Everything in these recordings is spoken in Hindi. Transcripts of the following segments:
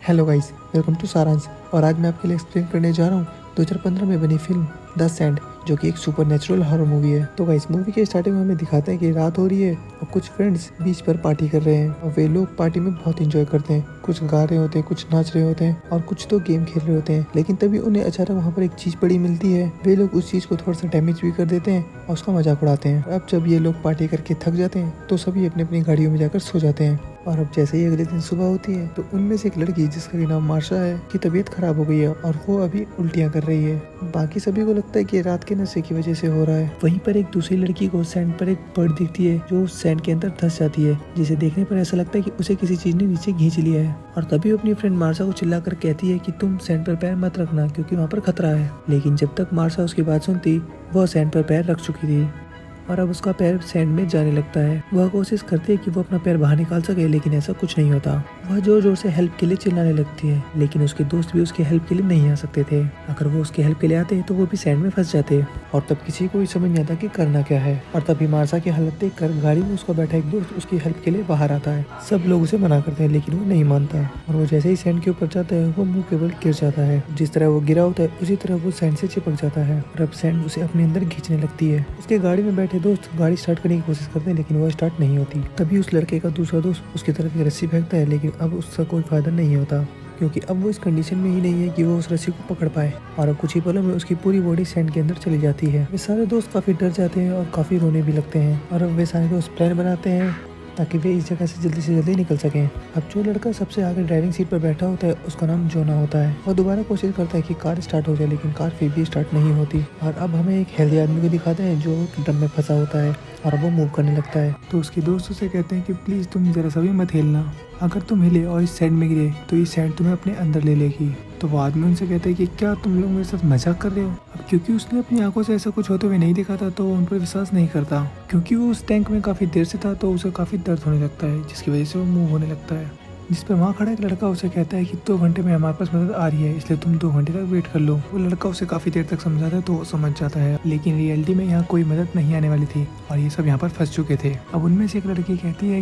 हेलो गाइस, वेलकम टू सारांश। और आज मैं आपके लिए एक्सप्लेन करने जा रहा हूँ 2015 में बनी फिल्म द सैंड, जो कि एक सुपर नेचुरल हॉरर मूवी है। तो गाइस, मूवी के स्टार्टिंग में हमें दिखाते हैं कि रात हो रही है और कुछ फ्रेंड्स बीच पर पार्टी कर रहे हैं और वे लोग पार्टी में बहुत एंजॉय करते हैं। कुछ गा रहे होते हैं, कुछ नाच रहे होते हैं और कुछ तो गेम खेल रहे होते हैं। लेकिन तभी उन्हें अचानक वहाँ पर एक चीज पड़ी मिलती है। वे लोग उस चीज को थोड़ा सा डैमेज भी कर देते हैं और उसका मजाक उड़ाते हैं। अब जब ये लोग पार्टी करके थक जाते हैं तो सभी अपनी अपनी गाड़ियों में जाकर सो जाते हैं। और अब जैसे ही अगले दिन सुबह होती है तो उनमें से एक लड़की, जिसका नाम मार्शा है, की तबीयत खराब हो गई है और वो अभी उल्टियाँ कर रही है। बाकी सभी को लगता है कि रात के नशे की वजह से हो रहा है। वहीं पर एक दूसरी लड़की को सैंड पर एक बर्ड दिखती है जो सैंड के अंदर धंस जाती है, जिसे देखने पर ऐसा लगता है कि उसे किसी चीज ने नीचे खींच लिया है। और तभी अपनी फ्रेंड मार्शा को चिल्लाकर कहती है कि तुम सैंड पर पैर मत रखना क्योंकि वहाँ पर खतरा है। लेकिन जब तक मार्शा उसकी बात सुनती, वह सैंड पर पैर रख चुकी थी और अब उसका पैर सैंड में जाने लगता है। वह कोशिश करती है कि वो अपना पैर बाहर निकाल सके, लेकिन ऐसा कुछ नहीं होता। वह जोर जोर से हेल्प के लिए चिल्लाने लगती है, लेकिन उसके दोस्त भी उसके हेल्प के लिए नहीं आ सकते थे। अगर वो उसके हेल्प के लिए आते तो वो भी सैंड में फंस जाते और तब किसी को भी समझ नहीं आता कि करना क्या है। और तभी मार्शा की हालत देख कर गाड़ी में उसका बैठा एक दोस्त उसकी हेल्प के लिए बाहर आता है। सब लोग उसे मना करते हैं लेकिन वो नहीं मानता और वो जैसे ही सैंड के ऊपर जाता है वो मुंह के बल गिर जाता है। जिस तरह वो गिरा होता है उसी तरह वो सैंड से चिपक जाता है और अब सैंड उसे अपने अंदर खींचने लगती है। उसके गाड़ी में बैठे दोस्त गाड़ी स्टार्ट करने की कोशिश करते हैं लेकिन वो स्टार्ट नहीं होती। तभी उस लड़के का दूसरा दोस्त उसकी तरफ एक रस्सी फेंकता है, लेकिन अब उसका कोई फायदा नहीं होता क्योंकि अब वो इस कंडीशन में ही नहीं है कि वो उस रस्सी को पकड़ पाए। और अब कुछ ही पलों में उसकी पूरी बॉडी सैंड के अंदर चली जाती है। वे सारे दोस्त काफी डर जाते हैं और काफी रोने भी लगते हैं और अब वे सारे दोस्त प्लान बनाते हैं ताकि वे इस जगह से जल्दी निकल सकें। अब जो लड़का सबसे आगे ड्राइविंग सीट पर बैठा होता है उसका नाम जोना होता है। वो दोबारा कोशिश करता है कि कार स्टार्ट हो जाए, लेकिन कार फिर भी स्टार्ट नहीं होती। और अब हमें एक हेल्दी आदमी को दिखाते हैं जो ड्रम में फंसा होता है और वो मूव करने लगता है। तो उसके दोस्त उसे कहते हैं कि प्लीज तुम जरा सा भी मत हिलना, अगर तुम हिले और इस सैंड में गिरे तो ये सैंड तुम्हें अपने अंदर ले लेगी। तो वो आदमी उनसे कहता है कि क्या तुम लोग मेरे साथ मजाक कर रहे हो। अब क्योंकि उसने अपनी आंखों से ऐसा कुछ होते हुए नहीं देखा था तो वो उन पर विश्वास नहीं करता। क्योंकि वो उस टैंक में काफी देर से था तो उसे काफी दर्द होने लगता है, जिसकी वजह से वो मूव होने लगता है। जिस पर वहाँ खड़ा एक लड़का उसे कहता है कि 2 घंटे में हमारे पास मदद आ रही है, इसलिए तुम 2 घंटे तक वेट कर लो। वो लड़का उसे काफी देर तक समझाता है तो वो समझ जाता है, लेकिन रियलिटी में यहाँ कोई मदद नहीं आने वाली थी और ये सब यहाँ पर फंस चुके थे। अब उनमें से एक लड़की कहती है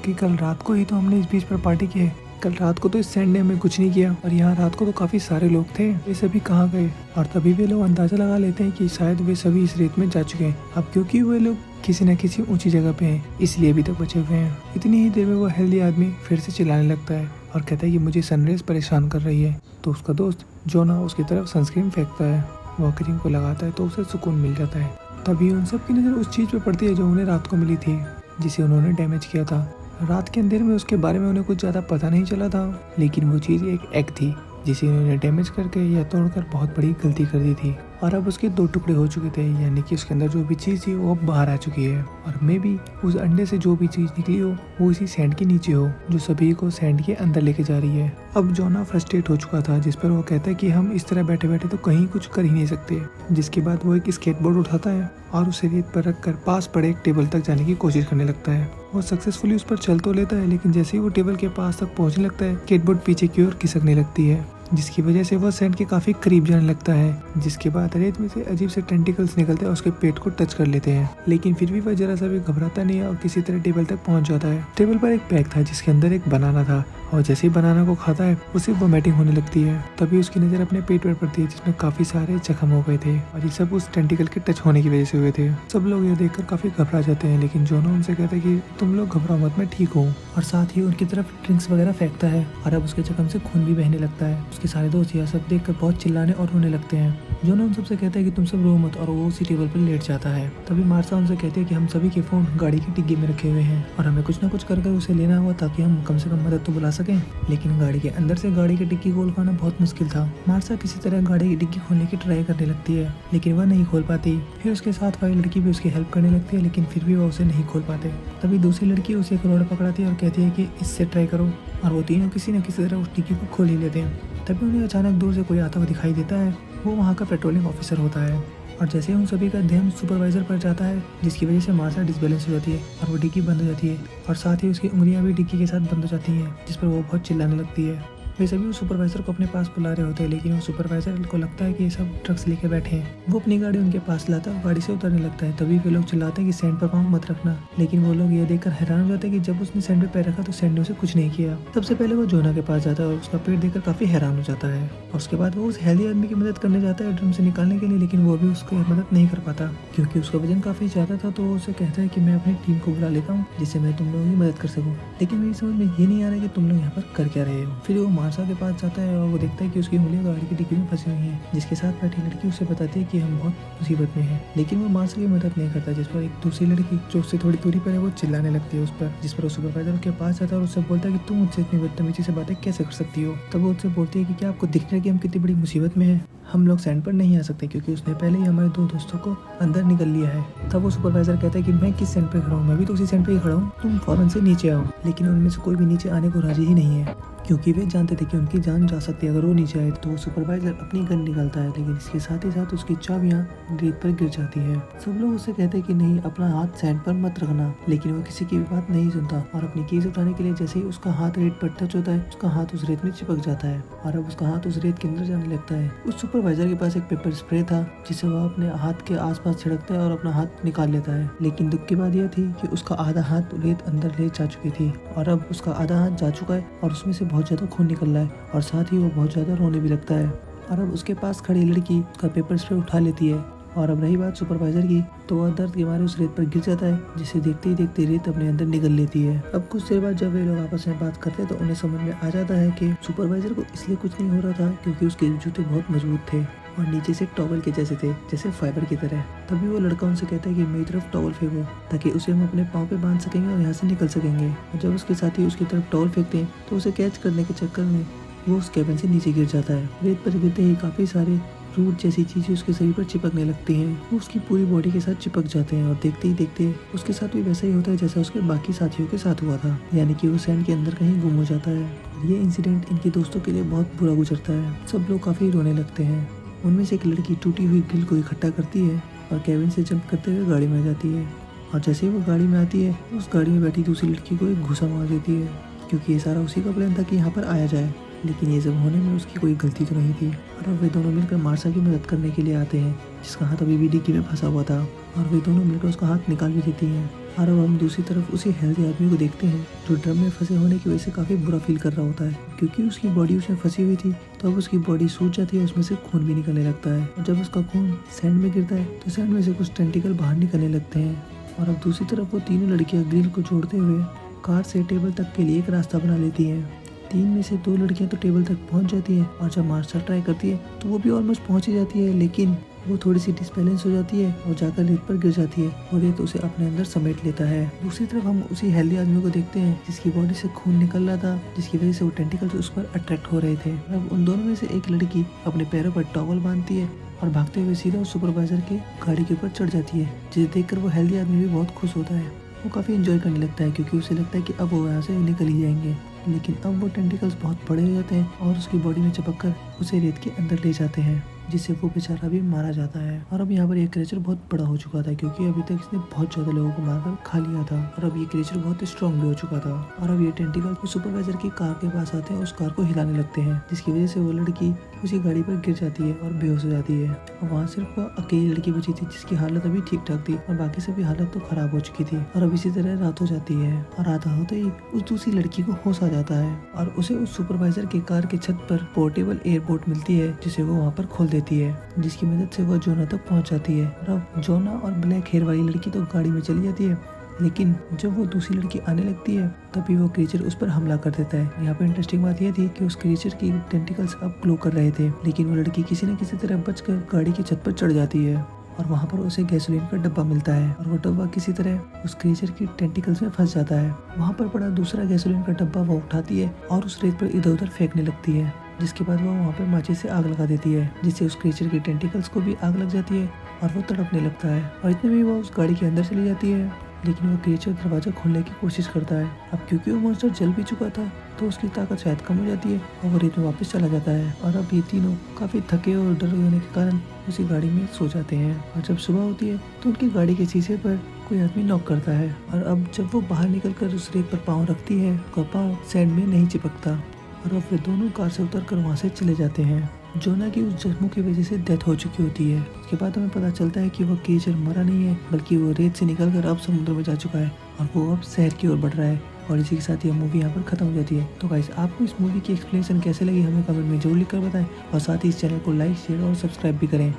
कि कल रात को ही तो हमने इस बीच पर पार्टी की है, कल रात को तो इस सैंड ने हमें कुछ नहीं किया और यहाँ रात को तो काफी सारे लोग थे, ये सभी कहाँ गए। और तभी वे लोग अंदाजा लगा लेते हैं कि शायद वे सभी इस रेत में जा चुके हैं। अब क्योंकि वे लोग किसी न किसी ऊंची जगह पे हैं इसलिए अभी तक बचे हुए हैं। इतनी ही देर में वो हेल्दी आदमी फिर से चिल्लाने लगता है और कहता है कि मुझे सनरेज परेशान कर रही है। तो उसका दोस्त जोना उसकी तरफ सनस्क्रीन फेंकता है, वह क्रीम को लगाता है तो उसे सुकून मिल जाता है। तभी उन सब की नज़र उस चीज़ पे पड़ती है जो उन्हें रात को मिली थी, जिसे उन्होंने डैमेज किया था। रात के अंधेरे में उसके बारे में उन्हें कुछ ज़्यादा पता नहीं चला था, लेकिन वो चीज़ एक एग थी जिसे उन्होंने डैमेज करके या तोड़कर बहुत बड़ी गलती कर दी थी। और अब उसके 2 टुकड़े हो चुके थे, यानी कि उसके अंदर जो भी चीज़ थी वो अब बाहर आ चुकी है। और मे बी उस अंडे से जो भी चीज़ निकली हो वो इसी सैंड के नीचे हो, जो सभी को सैंड के अंदर लेके जा रही है। अब जोना फ्रस्ट्रेट हो चुका था, जिस पर वो कहता है कि हम इस तरह बैठे बैठे तो कहीं कुछ कर ही नहीं सकते। जिसके बाद वो एक स्केटबोर्ड उठाता है और उसे रेत पर रखकर पास पड़े एक टेबल तक जाने की कोशिश करने लगता है। वो सक्सेसफुली उस पर चल तो लेता है, लेकिन जैसे ही वो टेबल के पास तक पहुंचने लगता है स्केटबोर्ड पीछे की ओर खिसकने लगती है, जिसकी वजह से वह सैंड के काफी करीब जाने लगता है। जिसके बाद रेत में से अजीब से टेंटिकल्स निकलते हैं, उसके पेट को टच कर लेते हैं, लेकिन फिर भी वह जरा सा भी घबराता नहीं है और किसी तरह टेबल तक पहुंच जाता है। टेबल पर एक बैग था जिसके अंदर एक बनाना था और जैसे ही बनाना को खाता है उसे वोमिटिंग होने लगती है। तभी उसकी नज़र अपने पेट पर पड़ती है जिसमें काफी सारे जख्म हो गए थे और ये सब उस टेंटिकल के टच होने की वजह से हुए थे। सब लोग ये देखकर काफी घबरा जाते हैं, लेकिन जोना उनसे कहता है कि तुम लोग घबराओ मत, मैं ठीक हूँ। और साथ ही उनकी तरफ ड्रिंक्स वगैरह फेंकता है और अब उसके जख्म से खून भी बहने लगता है। उसके सारे दोस्त यह सब देखकर बहुत चिल्लाने और रोने लगते हैं। जोना उन सबसे कहता है कि तुम सब रो मत और वो उसी टेबल पर लेट जाता है। तभी मार्शा उनसे कहती है कि हम सभी के फोन गाड़ी की डिग्गी में रखे हुए हैं और हमें कुछ ना कुछ कर उसे लेना हुआ ताकि हम कम से कम मदद तो बुला सकें। लेकिन गाड़ी के अंदर से गाड़ी की डिग्गी खोल पाना बहुत मुश्किल था। मार्शा किसी तरह गाड़ी की डिग्गी खोलने की ट्राई करने लगती है, लेकिन वह नहीं खोल पाती। फिर उसके साथ वाली लड़की भी उसकी हेल्प करने लगती है, लेकिन फिर भी वह उसे नहीं खोल पाते। तभी दूसरी लड़की उसे एक रोड पकड़ाती है और कहती है कि इससे ट्राई करो, और वो तीनों किसी न किसी तरह उस डिग्गी को खोल ही लेते हैं। तभी उन्हें अचानक दूर से कोई आता हुआ दिखाई देता है। वो वहाँ का पेट्रोलिंग ऑफिसर होता है और जैसे ही उन सभी का ध्यान सुपरवाइजर पर जाता है, जिसकी वजह से मार्शा डिसबैलेंस हो जाती है और वो डिग्गी बंद हो जाती है और साथ ही उसकी उंगलियां भी डिग्गी के साथ बंद हो जाती हैं, जिस पर वो बहुत चिल्लाने लगती है। वे सभी उस सुपरवाइजर को अपने पास बुला रहे होते हैं, लेकिन वो सुपरवाइजर को लगता है कि ये सब ड्रग्स लेके बैठे हैं। वो अपनी गाड़ी उनके पास लाता है और गाड़ी से उतरने लगता है। तभी वे लोग चिल्लाते हैं कि सैंड पर पाँव मत रखना, लेकिन वो लोग ये देखकर हैरान हो जाते हैं कि जब उसने सैंड पे पैर रखा तो सैंड ने उसे कुछ नहीं किया। सबसे पहले वो जोना के पास जाता है और उसका पेट देखकर काफी हैरान हो जाता है। और उसके बाद वो उस हेल्दी आदमी की मदद करने जाता है ड्रम से निकालने के लिए, लेकिन वो भी उसकी मदद नहीं कर पाता क्योंकि उसका वजन काफी ज्यादा था। तो वो उसे कहता है कि मैं अपनी टीम को बुला लेता हूँ जिससे मैं तुम लोगों की मदद कर सकूँ, लेकिन मेरी समझ में ये नहीं आ रहा है कि तुम लोग यहाँ पर कर क्या रहे हो। फिर वो मार्सा के पास जाता है और वो देखता है कि उसकी उंगलियां गाड़ी की डिग्गी में फंसी हुई हैं, जिसके साथ बैठी लड़की उसे बताती है कि हम बहुत मुसीबत में हैं, लेकिन वो मार्सा की मदद नहीं करता। जिस पर एक दूसरी लड़की जो उससे थोड़ी दूरी पर है वो चिल्लाने लगती है उस पर, जिस पर वो सुपरवाइजर के पास जाता है और उससे बोलता है कि तुम मुझसे इतनी बदतमीजी से बातें कैसे कर सकती हो। तब वो उससे बोलती है कि क्या आपको दिख रहा है कि हम कितनी बड़ी मुसीबत में हैं, हम लोग सैंड पर नहीं आ सकते क्योंकि उसने पहले ही हमारे 2 दोस्तों को अंदर निकल लिया है। तब वो सुपरवाइजर कहता है कि मैं किस सैंड पे खड़ा हूँ, मैं भी तो उसी सैंड पे ही खड़ा हूँ, तुम फौरन से नीचे आओ। लेकिन उनमें से कोई भी नीचे आने को राजी ही नहीं है क्योंकि वे जानते थे कि उनकी जान जा सकती है अगर वो नीचे आए। तो सुपरवाइजर अपनी गन निकालता है, लेकिन इसके साथ ही साथ उसकी चाबियां रेत पर गिर जाती है। सब लोग उससे कहते हैं कि नहीं, अपना हाथ सैंड पर मत रखना, लेकिन वो किसी की भी बात नहीं सुनता और अपनी कीज उठाने के लिए जैसे ही उसका हाथ रेत पर टच होता है उसका हाथ उस रेत में चिपक जाता है और अब उसका हाथ उस रेत के अंदर जाने लगता है। उस सुपरवाइजर के पास एक पेपर स्प्रे था जिसे वह अपने हाथ के आसपास छिड़कता है और अपना हाथ निकाल लेता है, लेकिन दुख की बात यह थी कि उसका आधा हाथ रेत अंदर ले जा चुकी थी और अब उसका आधा हाथ जा चुका है और उसमें से बहुत ज्यादा खून निकल रहा है और साथ ही वो बहुत ज्यादा रोने भी लगता है। और अब उसके पास खड़ी लड़की उसका पेपर स्प्रे उठा लेती है और अब रही बात सुपरवाइजर की, तो वह दर्द के मारे उस रेत पर गिर जाता है, जिसे देखते ही देखते रेत अपने अंदर निगल लेती है। अब कुछ देर बाद जब वे लोग आपस में बात करते हैं तो उन्हें समझ में आ जाता है कि सुपरवाइजर को इसलिए कुछ नहीं हो रहा था क्योंकि उसके जूते बहुत मजबूत थे और नीचे से टॉवल के जैसे थे, जैसे फाइबर की तरह। तभी वो लड़का उनसे कहता है कि मेरी तरफ टॉवल फेंको ताकि उसे हम अपने पाँव पे बांध सकेंगे और यहाँ से निकल सकेंगे। और जब उसके साथी उसकी तरफ टॉवल फेंकते हैं तो उसे कैच करने के चक्कर में वो उस कैबिन से नीचे गिर जाता है। रेत पर गिरते ही काफी सारे रूट जैसी चीजें उसके शरीर पर चिपकने लगती हैं, वो उसकी पूरी बॉडी के साथ चिपक जाते हैं और देखते ही देखते उसके साथ भी वैसा ही होता है जैसा उसके बाकी साथियों के साथ हुआ था, यानी कि वो सैंड के अंदर कहीं गुम हो जाता है। ये इंसिडेंट इनके दोस्तों के लिए बहुत बुरा गुजरता है। सब लोग काफी रोने लगते हैं। उनमें से एक लड़की टूटी हुई ग्रिल को इकट्ठा करती है और कैबिन से जंप करते हुए गाड़ी में जाती है और जैसे ही वो गाड़ी में आती है उस गाड़ी में बैठी दूसरी लड़की को एक घुसा मार देती है क्योंकि ये सारा उसी का प्लान था कि यहाँ पर आया जाए, लेकिन ये सब होने में उसकी कोई गलती तो नहीं थी। और अब वे दोनों मिलकर मार्सा की मदद करने के लिए आते हैं जिसका हाथ अभी भी डिग्गी में फंसा हुआ था और वे दोनों मिलकर उसका हाथ निकाल भी देती हैं। और अब हम दूसरी तरफ उसी हेल्दी आदमी को देखते हैं जो ड्रम में फंसे होने की वजह से काफी बुरा फील कर रहा होता है क्योंकि उसकी बॉडी उसमें फंसी हुई थी। तो अब उसकी बॉडी सूज जाती है, उसमें से खून भी निकलने लगता है और जब उसका खून सैंड में गिरता है तो सैंड में से कुछ टेंटिकल बाहर निकलने लगते हैं। और अब दूसरी तरफ वो तीनों लड़कियां ग्रिल को जोड़ते हुए कार से टेबल तक के लिए एक रास्ता बना लेती हैं। 3 में से 2 लड़कियां तो टेबल तक पहुंच जाती है और जब मार्शल ट्राई करती है तो वो भी ऑलमोस्ट पहुंच ही जाती है, लेकिन वो थोड़ी सी डिसबैलेंस हो जाती है और जाकर रेत पर गिर जाती है और रेत उसे अपने अंदर समेट लेता है। दूसरी तरफ हम उसी हेल्दी आदमी को देखते हैं जिसकी बॉडी से खून निकल रहा था, जिसकी वजह से वो टेंटिकल्स उस पर अट्रैक्ट हो रहे थे। अब उन दोनों में से एक लड़की अपने पैरों पर टॉवल बांधती है और भागते हुए सीधा उस सुपरवाइजर के गाड़ी के ऊपर चढ़ जाती है, जिसे देखकर वो हेल्दी आदमी भी बहुत खुश होता है। वो काफ़ी एंजॉय करने लगता है क्योंकि उसे लगता है कि अब वो यहाँ से निकल ही जाएंगे, लेकिन अब वो टेंटिकल्स बहुत बड़े हो जाते हैं और उसकी बॉडी में चिपककर उसे रेत के अंदर ले जाते हैं, जिससे वो बेचारा भी मारा जाता है। और अब यहाँ पर ये क्रिएचर बहुत बड़ा हो चुका था क्योंकि अभी तक इसने बहुत ज्यादा लोगों को मारकर खा लिया था और अब ये क्रिएचर बहुत स्ट्रॉन्ग भी हो चुका था। और अब ये टेंटिकल सुपरवाइजर की कार के पास आते हैं, उस कार को हिलाने लगते हैं, जिसकी वजह से वो लड़की उसी गाड़ी पर गिर जाती है और बेहोश हो जाती है। और वहाँ सिर्फ वो अकेली लड़की बची थी जिसकी हालत अभी ठीक ठाक थी और बाकी सभी हालत तो खराब हो चुकी थी। और अब इसी तरह रात हो जाती है और रात होते ही उस दूसरी लड़की को होश आ जाता है और उसे उस सुपरवाइजर की कार के छत पर पोर्टेबल एयरपोर्ट मिलती है, जिसे वो वहाँ पर खोल देती है, जिसकी मदद से वो जोना तक पहुँच जाती है। और अब जोना और ब्लैक हेयर वाली लड़की तो गाड़ी में चली जाती है, लेकिन जब वो दूसरी लड़की आने लगती है तभी वो क्रीचर उस पर हमला कर देता है। यहाँ पे इंटरेस्टिंग बात यह थी कि उस क्रीचर की टेंटिकल्स अब ग्लो कर रहे थे, लेकिन वो लड़की किसी न किसी तरह बचकर गाड़ी की छत पर चढ़ जाती है और वहाँ पर उसे गैसोलीन का डब्बा मिलता है और वो डब्बा किसी तरह उस क्रीचर की टेंटिकल्स में फंस जाता है। वहाँ पर पड़ा दूसरा गैसोलीन का डब्बा वो उठाती है और उस रेत पर इधर उधर फेंकने लगती है, जिसके बाद वो वहाँ पर माचिस से आग लगा देती है, जिससे उस क्रीचर की टेंटिकल्स को भी आग लग जाती है और वो तड़पने लगता है। और इतने में वो उस गाड़ी के अंदर चली जाती है, लेकिन वो क्रीचर दरवाजा खोलने की कोशिश करता है। अब क्योंकि वो मॉन्स्टर जल भी चुका था तो उसकी ताकत शायद कम हो जाती है और वो रेत में वापस चला जाता है। और अब ये तीनों काफी थके और डरे होने के कारण उसी गाड़ी में सो जाते हैं। और जब सुबह होती है तो उनकी गाड़ी के शीशे पर कोई आदमी नॉक करता है और अब जब वो बाहर निकल कर उस रेत पर पाँव रखती है, उसका पाँव सैंड में नहीं चिपकता। और अब वे दोनों कार से उतरकर वहाँ से चले जाते हैं। जोना की उस जख्मों की वजह से डेथ हो चुकी होती है। उसके बाद हमें पता चलता है कि वह केजर मरा नहीं है, बल्कि वो रेत से निकलकर अब समुद्र में जा चुका है और वो अब शहर की ओर बढ़ रहा है। और इसी के साथ ये मूवी यहाँ पर खत्म हो जाती है। तो गाइस, आपको इस मूवी की एक्सप्लेनेशन कैसे लगी हमें कमेंट में जरूर लिखकर बताएं और साथ ही इस चैनल को लाइक, शेयर और सब्सक्राइब भी करें।